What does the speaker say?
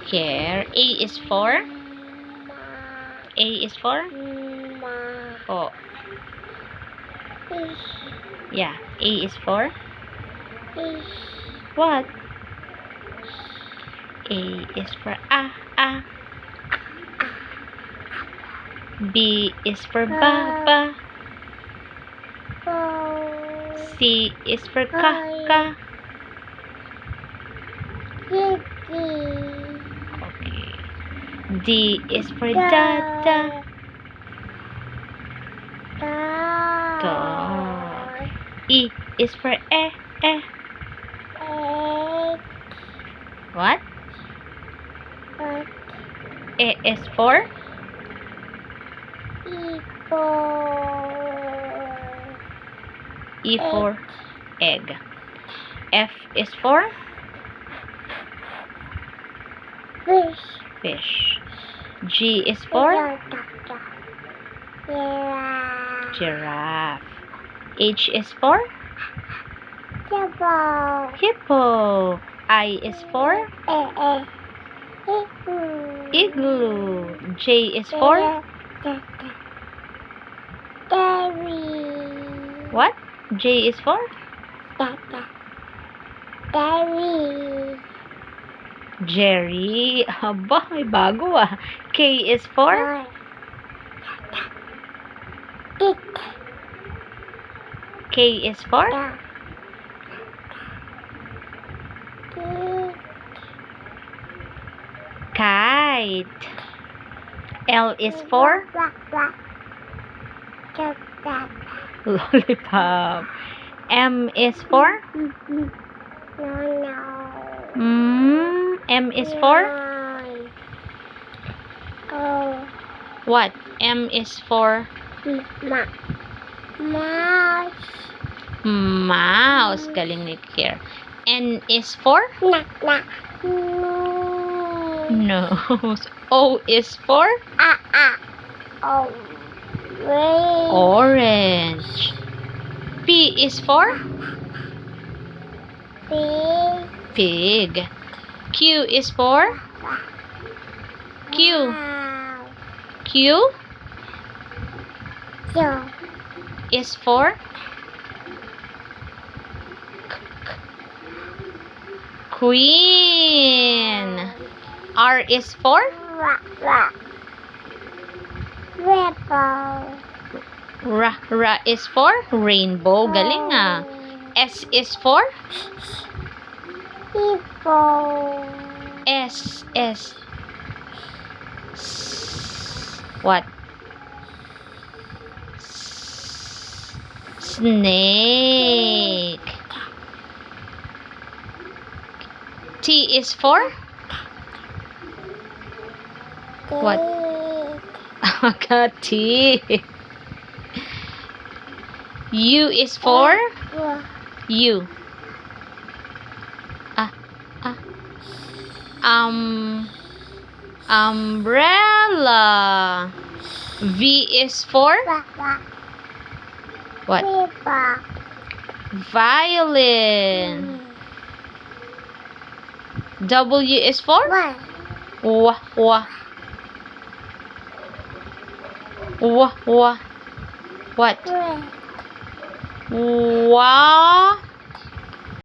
care. A is for? A is for? Oh. Yeah. A is for? What? A is for ah. B is for ba. C is for ka. Okay. D is for da. Dog. E is for eh. What? E is for? E for egg. F is for? Fish. G is for? Giraffe. H is for? Hippo. I is for? Igloo. J is for? What? J is for? Jerry. Aba, may bago ah. K is for? K is for? Kite. L is for? Lollipop. M is for? M is for? What? M is for? Mouse. Galing ni Kier. N is for? Nose. O is for? Orange. P is for? Pig. Q is for? Q is for? Queen. R is for? Ra is for? Rainbow. Galing ah. S is for? S. What? Snake. T is for? What? T. U is for? U. Umbrella. V is for? What? Violin. W is for? What?